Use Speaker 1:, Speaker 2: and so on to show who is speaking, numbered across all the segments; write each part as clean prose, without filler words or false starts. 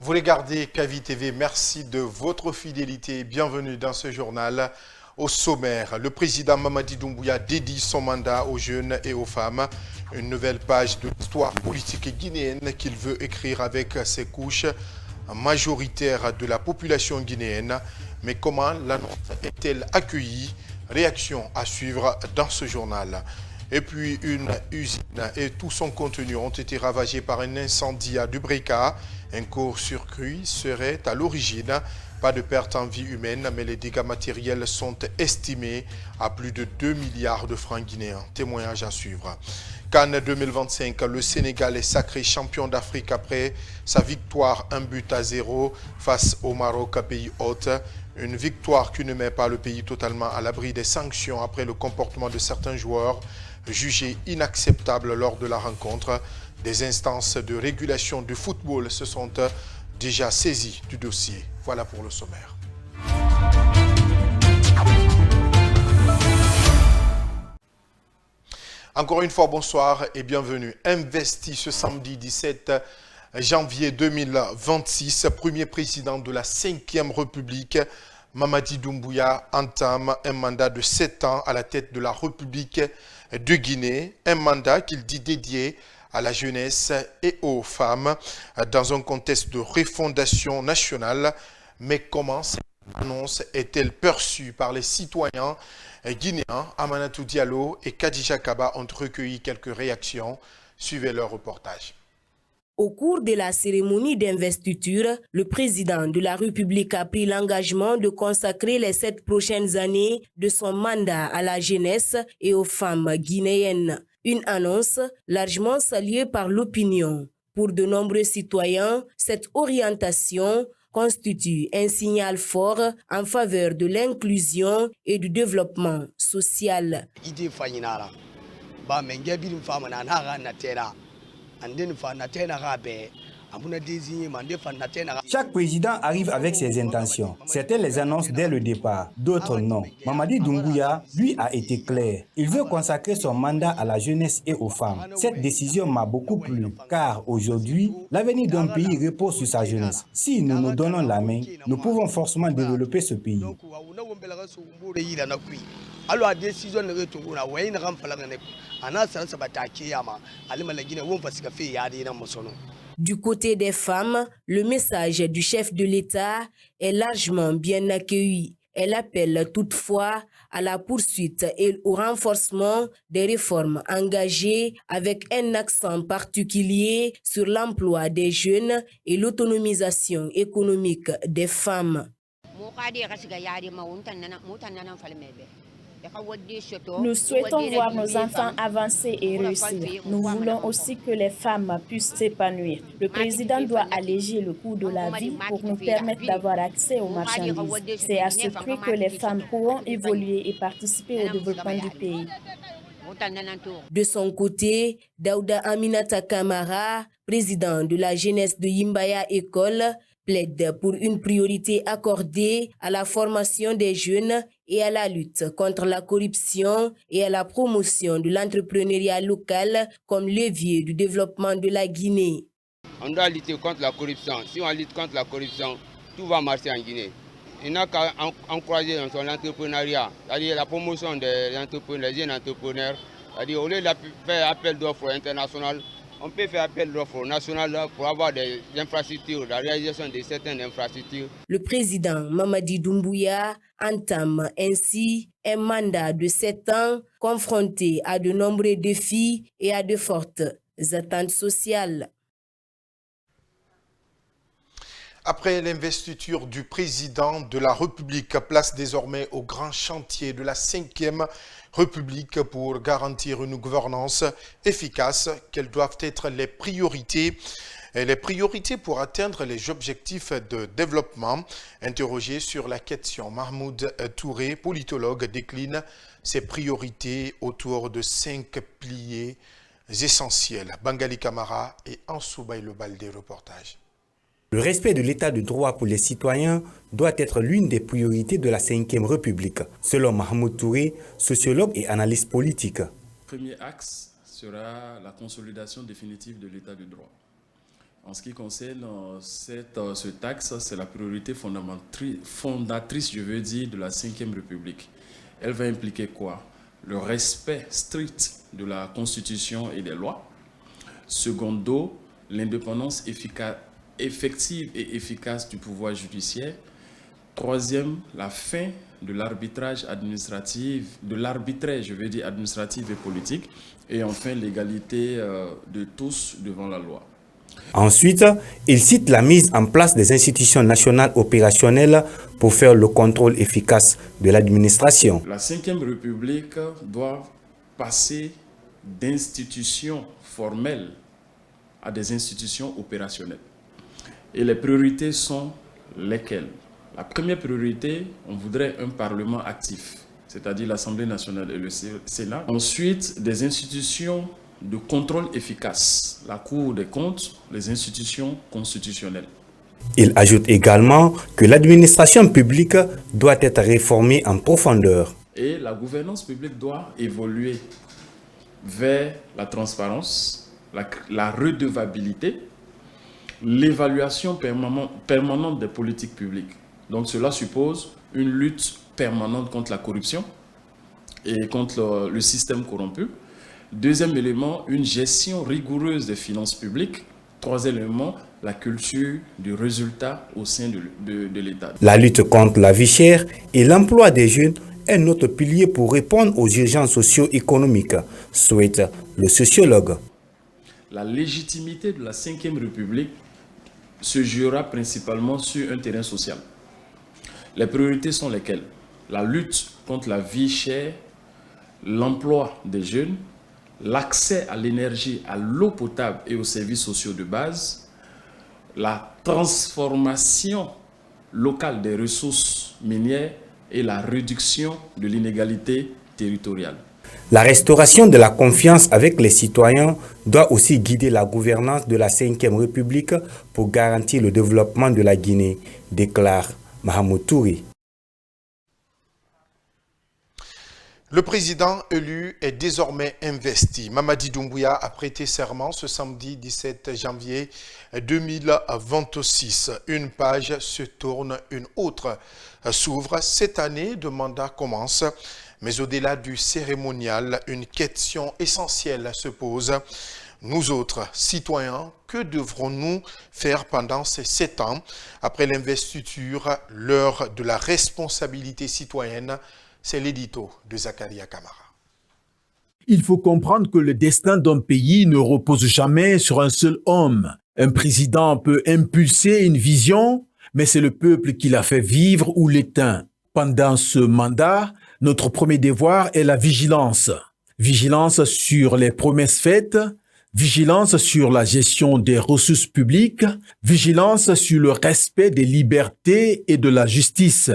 Speaker 1: Vous regardez Kavi TV, merci de votre fidélité. Bienvenue dans ce journal. Au sommaire, le président Mamadi Doumbouya dédie son mandat aux jeunes et aux femmes. Une nouvelle page de l'histoire politique guinéenne qu'il veut écrire avec ses couches majoritaires de la population guinéenne. Mais comment l'annonce est-elle accueillie? Réaction à suivre dans ce journal. Et puis une usine et tout son contenu ont été ravagés par un incendie à Dubreka. Un court-circuit serait à l'origine. Pas de perte en vie humaine, mais les dégâts matériels sont estimés à plus de 2 milliards de francs guinéens. Témoignage à suivre. Cannes 2025, le Sénégal est sacré champion d'Afrique après sa victoire 1-0 face au Maroc, pays hôte. Une victoire qui ne met pas le pays totalement à l'abri des sanctions après le comportement de certains joueurs jugés inacceptables lors de la rencontre. Des instances de régulation du football se sont déjà saisies du dossier. Voilà pour le sommaire. Encore une fois, bonsoir et bienvenue. Investi ce samedi 17 janvier 2026, premier président de la 5e République, Mamadi Doumbouya entame un mandat de 7 ans à la tête de la République de Guinée, un mandat qu'il dit dédié à la jeunesse et aux femmes dans un contexte de refondation nationale. Mais comment cette annonce est-elle perçue par les citoyens guinéens? Amanatou Diallo et Kadija Kaba ont recueilli quelques réactions. Suivez leur reportage.
Speaker 2: Au cours de la cérémonie d'investiture, le président de la République a pris l'engagement de consacrer les 7 prochaines années de son mandat à la jeunesse et aux femmes guinéennes. Une annonce largement saluée par l'opinion. Pour de nombreux citoyens, cette orientation constitue un signal fort en faveur de l'inclusion et du développement social.
Speaker 3: Chaque président arrive avec ses intentions. Certains les annoncent dès le départ, d'autres non. Mamadi Doumbouya, lui, a été clair. Il veut consacrer son mandat à la jeunesse et aux femmes. Cette décision m'a beaucoup plu, car aujourd'hui, l'avenir d'un pays repose sur sa jeunesse. Si nous nous donnons la main, nous pouvons forcément développer ce pays.
Speaker 2: Du côté des femmes, le message du chef de l'État est largement bien accueilli. Elle appelle toutefois à la poursuite et au renforcement des réformes engagées avec un accent particulier sur l'emploi des jeunes et l'autonomisation économique des femmes.
Speaker 4: Nous souhaitons voir nos enfants avancer et réussir. Nous voulons aussi que les femmes puissent s'épanouir. Le président doit alléger le coût de la vie pour nous permettre d'avoir accès aux marchandises. C'est à ce prix que les femmes pourront évoluer et participer au développement du pays.
Speaker 2: De son côté, Daouda Aminata Kamara, président de la jeunesse de Yimbaya École, plaide pour une priorité accordée à la formation des jeunes et à la lutte contre la corruption et à la promotion de l'entrepreneuriat local comme levier du développement de la Guinée.
Speaker 5: On doit lutter contre la corruption. Si on lutte contre la corruption, tout va marcher en Guinée. Il n'a qu'à encourager dans son entrepreneuriat, c'est-à-dire la promotion des entrepreneurs, des jeunes entrepreneurs. C'est-à-dire au lieu de faire appel d'offres internationales, on peut faire appel d'offres nationales pour avoir des infrastructures, la réalisation de certaines infrastructures.
Speaker 2: Le président Mamadi Doumbouya entame ainsi un mandat de 7 ans confronté à de nombreux défis et à de fortes attentes sociales.
Speaker 1: Après l'investiture du président de la République, place désormais au grand chantier de la 5e République pour garantir une gouvernance efficace. Quelles doivent être les priorités pour atteindre les objectifs de développement? Interrogé sur la question, Mahmoud Touré, politologue, décline ses priorités autour de 5 piliers essentiels. Bangali Kamara et Ansou Baïlobal des reportages.
Speaker 3: Le respect de l'état de droit pour les citoyens doit être l'une des priorités de la 5e République, selon Mahmoud Touré, sociologue et analyste politique.
Speaker 6: Le premier axe sera la consolidation définitive de l'état de droit. En ce qui concerne ce taxe, c'est la priorité fondatrice, je veux dire, de la Ve République. Elle va impliquer quoi? Le respect strict de la Constitution et des lois. Secondo, l'indépendance effective et efficace du pouvoir judiciaire. Troisième, la fin de l'arbitrage administratif, administratif et politique. Et enfin, l'égalité de tous devant la loi.
Speaker 3: Ensuite, il cite la mise en place des institutions nationales opérationnelles pour faire le contrôle efficace de l'administration.
Speaker 6: La Ve République doit passer d'institutions formelles à des institutions opérationnelles. Et les priorités sont lesquelles? La première priorité, on voudrait un Parlement actif, c'est-à-dire l'Assemblée nationale et le Sénat. Ensuite, des institutions de contrôle efficace, la Cour des comptes, les institutions constitutionnelles.
Speaker 3: Il ajoute également que l'administration publique doit être réformée en profondeur.
Speaker 6: Et la gouvernance publique doit évoluer vers la transparence, la redevabilité, l'évaluation permanente des politiques publiques. Donc cela suppose une lutte permanente contre la corruption et contre le système corrompu. Deuxième élément, une gestion rigoureuse des finances publiques. Troisième élément, la culture du résultat au sein de l'État.
Speaker 3: La lutte contre la vie chère et l'emploi des jeunes est notre pilier pour répondre aux urgences socio-économiques, souhaite le sociologue.
Speaker 6: La légitimité de la Ve République se jouera principalement sur un terrain social. Les priorités sont lesquelles? La lutte contre la vie chère, l'emploi des jeunes, l'accès à l'énergie, à l'eau potable et aux services sociaux de base, la transformation locale des ressources minières et la réduction de l'inégalité territoriale.
Speaker 3: La restauration de la confiance avec les citoyens doit aussi guider la gouvernance de la Ve République pour garantir le développement de la Guinée, déclare Mahamoud Touré.
Speaker 1: Le président élu est désormais investi. Mamadi Doumbouya a prêté serment ce samedi 17 janvier 2026. Une page se tourne, une autre s'ouvre. Cette année de mandat commence. Mais au-delà du cérémonial, une question essentielle se pose. Nous autres, citoyens, que devrons-nous faire pendant ces 7 ans? Après l'investiture, l'heure de la responsabilité citoyenne. C'est l'édito de Zakaria Kamara.
Speaker 7: Il faut comprendre que le destin d'un pays ne repose jamais sur un seul homme. Un président peut impulser une vision, mais c'est le peuple qui la fait vivre ou l'éteint. Pendant ce mandat, notre premier devoir est la vigilance. Vigilance sur les promesses faites, vigilance sur la gestion des ressources publiques, vigilance sur le respect des libertés et de la justice.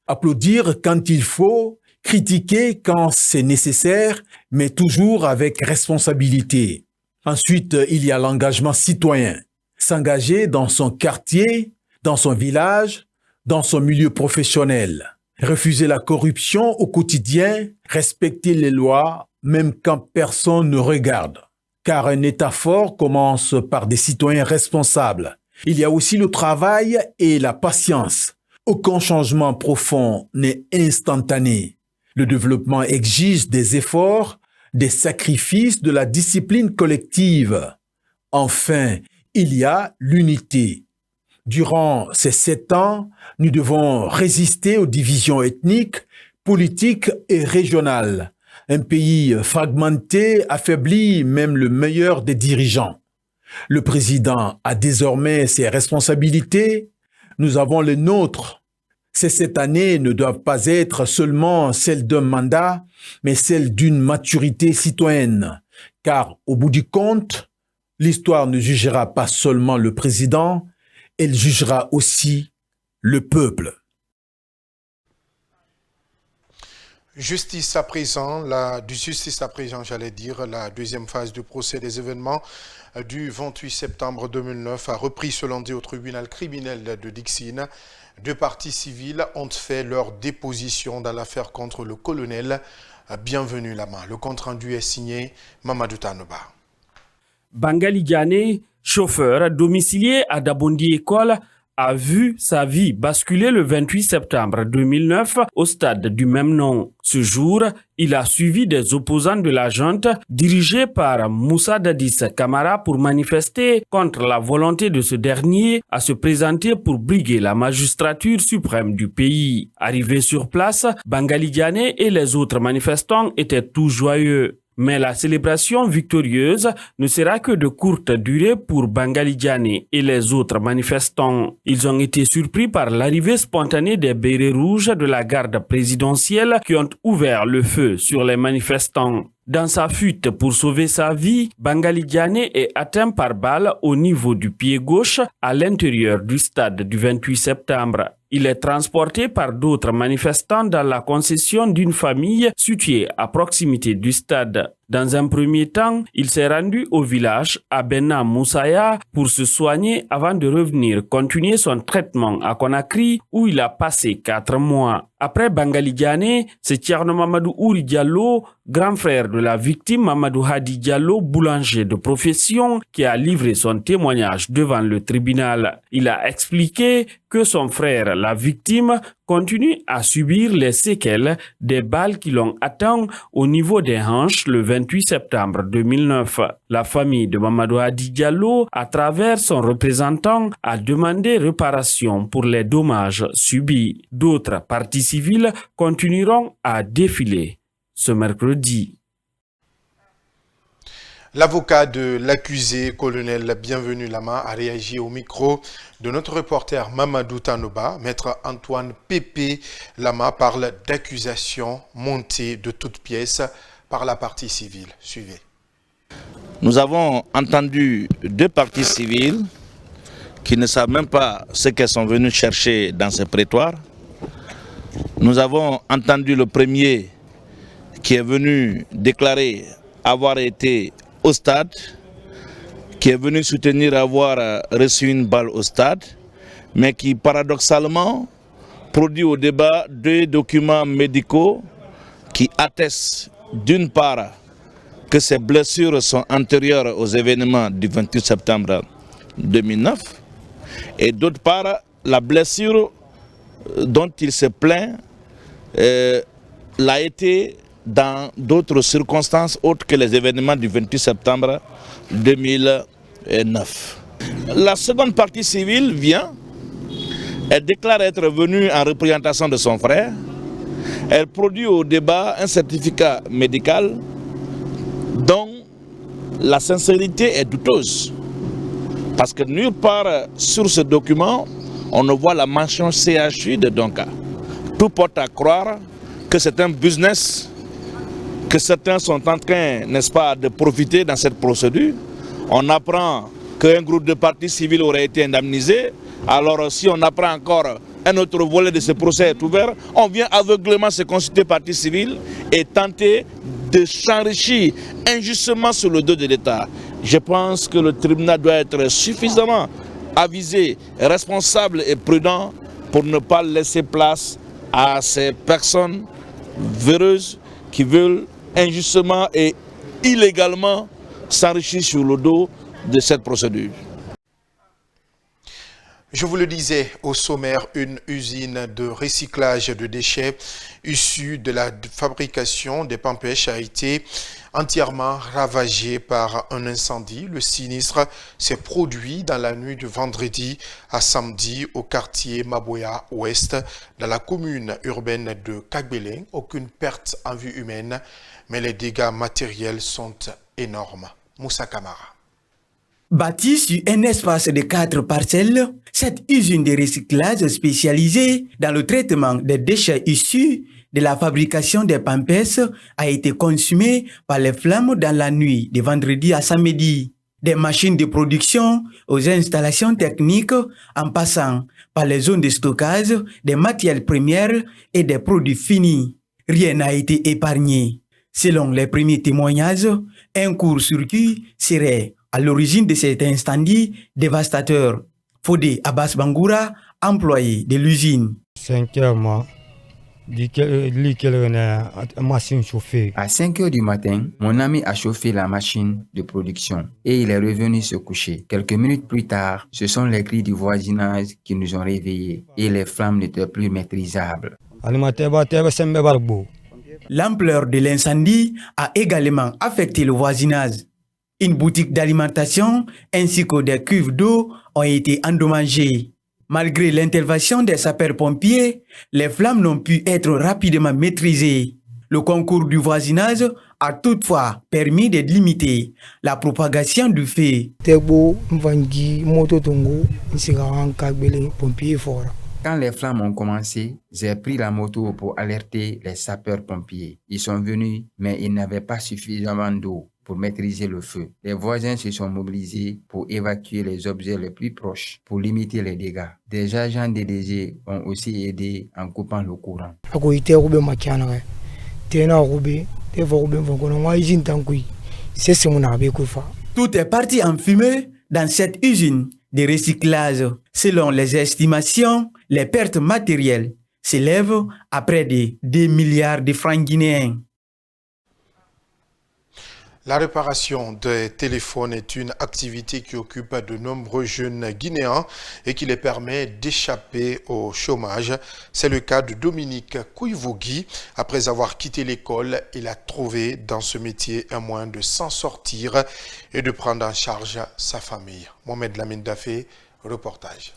Speaker 7: Applaudir quand il faut, critiquer quand c'est nécessaire, mais toujours avec responsabilité. Ensuite, il y a l'engagement citoyen. S'engager dans son quartier, dans son village, dans son milieu professionnel. Refuser la corruption au quotidien, respecter les lois, même quand personne ne regarde. Car un État fort commence par des citoyens responsables. Il y a aussi le travail et la patience. Aucun changement profond n'est instantané. Le développement exige des efforts, des sacrifices, de la discipline collective. Enfin, il y a l'unité. Durant ces 7 ans, nous devons résister aux divisions ethniques, politiques et régionales. Un pays fragmenté affaiblit même le meilleur des dirigeants. Le président a désormais ses responsabilités. Nous avons les nôtres. Ces 7 années ne doivent pas être seulement celles d'un mandat, mais celles d'une maturité citoyenne. Car au bout du compte, l'histoire ne jugera pas seulement le président, elle jugera aussi le peuple.
Speaker 1: Justice à présent, la deuxième phase du procès des événements du 28 septembre 2009 a repris ce lundi au tribunal criminel de Dixine. 2 parties civiles ont fait leur déposition dans l'affaire contre le colonel Bienvenu Lama. Le compte rendu est signé Mamadou Tanoba.
Speaker 8: Bangali Diané, chauffeur domicilié à Dabondi École, a vu sa vie basculer le 28 septembre 2009 au stade du même nom. Ce jour, il a suivi des opposants de la junte dirigés par Moussa Dadis Camara pour manifester contre la volonté de ce dernier à se présenter pour briguer la magistrature suprême du pays. Arrivés sur place, Bangali Diané et les autres manifestants étaient tout joyeux. Mais la célébration victorieuse ne sera que de courte durée pour Bangali Diané et les autres manifestants. Ils ont été surpris par l'arrivée spontanée des bérets rouges de la garde présidentielle qui ont ouvert le feu sur les manifestants. Dans sa fuite pour sauver sa vie, Bangali Diané est atteint par balle au niveau du pied gauche à l'intérieur du stade du 28 septembre. Il est transporté par d'autres manifestants dans la concession d'une famille située à proximité du stade. Dans un premier temps, il s'est rendu au village à Benna Moussaya pour se soigner avant de revenir continuer son traitement à Conakry où il a passé 4 mois. Après Bangali Diané, c'est Thierno Mamadou Ouri Diallo, grand frère de la victime Mamadou Hadi Diallo, boulanger de profession, qui a livré son témoignage devant le tribunal. Il a expliqué que son frère, la victime, continue à subir les séquelles des balles qui l'ont atteint au niveau des hanches le 28 septembre 2009. La famille de Mamadou Hadi Diallo, à travers son représentant, a demandé réparation pour les dommages subis. D'autres parties civiles continueront à défiler ce mercredi.
Speaker 1: L'avocat de l'accusé, colonel Bienvenu Lama, a réagi au micro de notre reporter Mamadou Tanoba. Maître Antoine Pépé Lama parle d'accusations montées de toutes pièces par la partie civile. Suivez.
Speaker 9: Nous avons entendu 2 parties civiles qui ne savent même pas ce qu'elles sont venues chercher dans ces prétoires. Nous avons entendu le premier qui est venu déclarer avoir été au stade, qui est venu soutenir avoir reçu une balle au stade, mais qui paradoxalement produit au débat 2 documents médicaux qui attestent d'une part que ces blessures sont antérieures aux événements du 28 septembre 2009 et d'autre part la blessure dont il se plaint l'a été dans d'autres circonstances autres que les événements du 28 septembre 2009. La seconde partie civile vient, elle déclare être venue en représentation de son frère, elle produit au débat un certificat médical dont la sincérité est douteuse. Parce que nulle part sur ce document, on ne voit la mention CHU de Donka. Tout porte à croire que c'est un business, que certains sont en train, n'est-ce pas, de profiter dans cette procédure. On apprend qu'un groupe de parties civiles aurait été indemnisé. Alors si on apprend encore un autre volet de ce procès est ouvert, on vient aveuglément se consulter partie civile et tenter de s'enrichir injustement sur le dos de l'État. Je pense que le tribunal doit être suffisamment avisé, responsable et prudent pour ne pas laisser place à ces personnes véreuses qui veulent injustement et illégalement s'enrichir sur le dos de cette procédure.
Speaker 1: Je vous le disais au sommaire, une usine de recyclage de déchets issus de la fabrication des pampèches a été entièrement ravagée par un incendie. Le sinistre s'est produit dans la nuit de vendredi à samedi au quartier Maboya Ouest, dans la commune urbaine de Kagbeleng. Aucune perte en vie humaine, mais les dégâts matériels sont énormes. Moussa Kamara.
Speaker 10: Bâtie sur un espace de 4 parcelles, cette usine de recyclage spécialisée dans le traitement des déchets issus de la fabrication des pampers a été consumée par les flammes dans la nuit de vendredi à samedi. Des machines de production aux installations techniques en passant par les zones de stockage des matières premières et des produits finis. Rien n'a été épargné. Selon les premiers témoignages, un court-circuit serait à l'origine de cet incendie dévastateur. Fodé Abbas Bangoura, employé de l'usine.
Speaker 11: 5 heures, moi,
Speaker 10: À 5 heures du matin, mon ami a chauffé la machine de production et il est revenu se coucher. Quelques minutes plus tard, ce sont les cris du voisinage qui nous ont réveillés et les flammes n'étaient plus maîtrisables. L'ampleur de l'incendie a également affecté le voisinage. Une boutique d'alimentation ainsi que des cuves d'eau ont été endommagées. Malgré l'intervention des sapeurs-pompiers, les flammes n'ont pu être rapidement maîtrisées. Le concours du voisinage a toutefois permis de limiter la propagation du feu. Quand les flammes ont commencé, j'ai pris la moto pour alerter les sapeurs-pompiers. Ils sont venus, mais ils n'avaient pas suffisamment d'eau pour maîtriser le feu. Les voisins se sont mobilisés pour évacuer les objets les plus proches pour limiter les dégâts. Des agents DDG ont aussi aidé en coupant le courant. Tout est parti en fumée dans cette usine de recyclage. Selon les estimations, les pertes matérielles s'élèvent à près de 2 milliards de francs guinéens.
Speaker 1: La réparation des téléphones est une activité qui occupe de nombreux jeunes Guinéens et qui les permet d'échapper au chômage. C'est le cas de Dominique Kouvogui. Après avoir quitté l'école, il a trouvé dans ce métier un moyen de s'en sortir et de prendre en charge sa famille. Mohamed Lamine Dafé, reportage.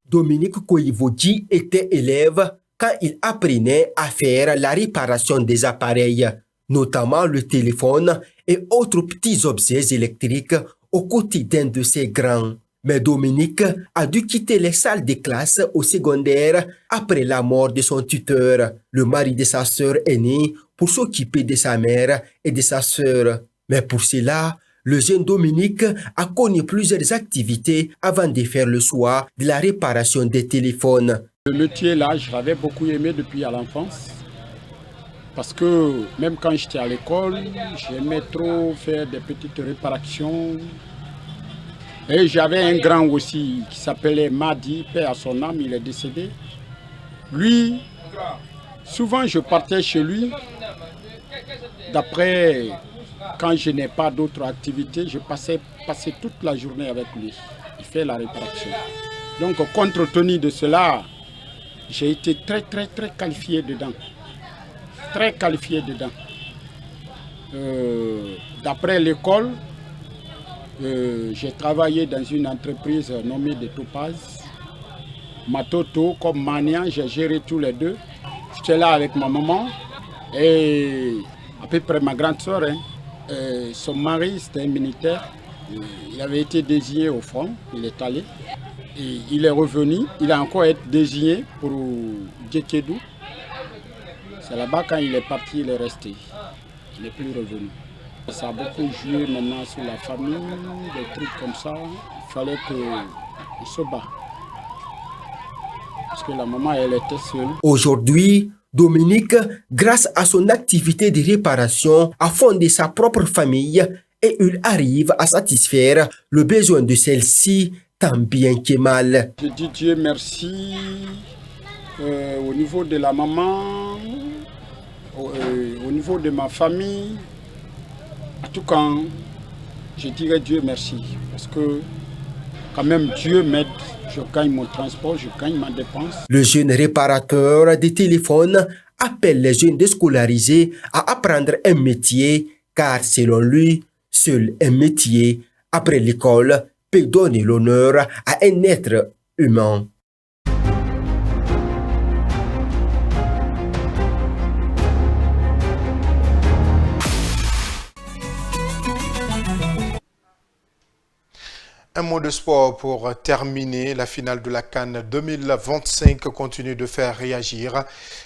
Speaker 11: Dominique Kouvogui était élève quand il apprenait à faire la réparation des appareils, notamment le téléphone et autres petits objets électriques aux côtés d'un de ses grands. Mais Dominique a dû quitter les salles de classe au secondaire après la mort de son tuteur, le mari de sa sœur aînée, pour s'occuper de sa mère et de sa sœur. Mais pour cela, le jeune Dominique a connu plusieurs activités avant de faire le choix de la réparation des téléphones.
Speaker 12: Le métier là, je l'avais beaucoup aimé depuis à l'enfance. Parce que même quand j'étais à l'école, j'aimais trop faire des petites réparations. Et j'avais un grand aussi qui s'appelait Madi, paix à son âme, il est décédé. Lui, souvent je partais chez lui. D'après, quand je n'ai pas d'autres activités, je passais toute la journée avec lui. Il fait la réparation. Donc, compte tenu de cela, j'ai été très qualifié dedans. Très qualifié dedans. D'après l'école, j'ai travaillé dans une entreprise nommée de Topaz. Matoto comme Mania, j'ai géré tous les deux. J'étais là avec ma maman et à peu près ma grande soeur. Son mari, c'était un militaire. Il avait été désigné au front, il est allé. Et il est revenu, il a encore été désigné pour Djekedou. C'est là-bas, quand il est parti, il est resté. Il n'est plus revenu. Ça a beaucoup joué maintenant sur la famille, des trucs comme ça. Il fallait qu'il se bat. Parce que la maman, elle était seule.
Speaker 11: Aujourd'hui, Dominique, grâce à son activité de réparation, a fondé sa propre famille et il arrive à satisfaire le besoin de celle-ci tant bien que mal.
Speaker 12: Je dis Dieu merci au niveau de la maman, au niveau de ma famille. En tout cas, je dirais Dieu merci. Parce que quand même Dieu m'aide. Je gagne mon transport, je gagne ma dépense.
Speaker 11: Le jeune réparateur de téléphone appelle les jeunes déscolarisés à apprendre un métier car selon lui, seul un métier après l'école peut donner l'honneur à un être humain.
Speaker 1: Un mot de sport pour terminer. La finale de la CAN 2025 continue de faire réagir.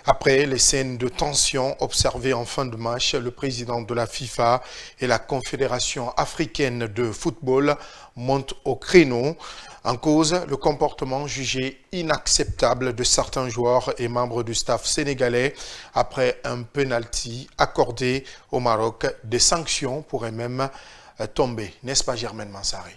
Speaker 1: Après les scènes de tension observées en fin de match, le président de la FIFA et la Confédération africaine de football montent au créneau. En cause, le comportement jugé inacceptable de certains joueurs et membres du staff sénégalais après un penalty accordé au Maroc. Des sanctions pourraient même tomber. N'est-ce pas, Germaine Mansari?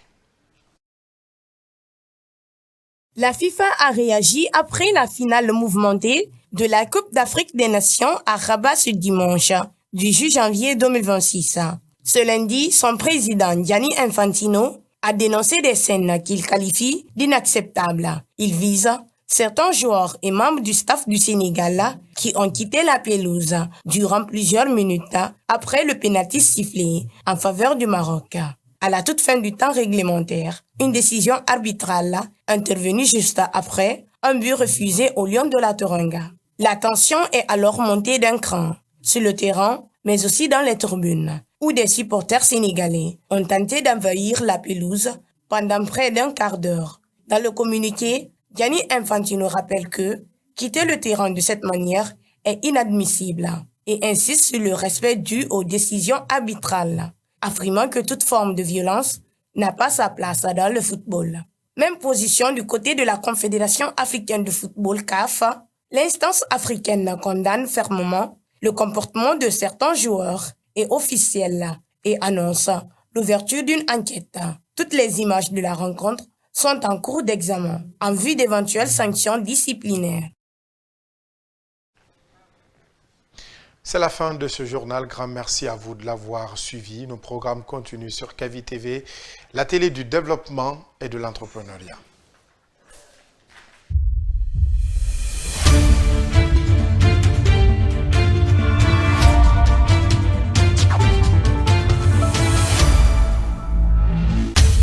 Speaker 2: La FIFA a réagi après la finale mouvementée de la Coupe d'Afrique des Nations à Rabat ce dimanche, du 10 janvier 2026. Ce lundi, son président Gianni Infantino a dénoncé des scènes qu'il qualifie d'inacceptables. Il vise certains joueurs et membres du staff du Sénégal qui ont quitté la pelouse durant plusieurs minutes après le pénalty sifflé en faveur du Maroc. À la toute fin du temps réglementaire, une décision arbitrale intervenue juste après un but refusé au Lion de la Teranga. La tension est alors montée d'un cran sur le terrain, mais aussi dans les tribunes, où des supporters sénégalais ont tenté d'envahir la pelouse pendant près d'un quart d'heure. Dans le communiqué, Gianni Infantino rappelle que quitter le terrain de cette manière est inadmissible et insiste sur le respect dû aux décisions arbitrales, affirmant que toute forme de violence n'a pas sa place dans le football. Même position du côté de la Confédération africaine de football CAF, l'instance africaine condamne fermement le comportement de certains joueurs et officiels et annonce l'ouverture d'une enquête. Toutes les images de la rencontre sont en cours d'examen en vue d'éventuelles sanctions disciplinaires.
Speaker 1: C'est la fin de ce journal. Grand merci à vous de l'avoir suivi. Nos programmes continuent sur KVTV, la télé du développement et de l'entrepreneuriat.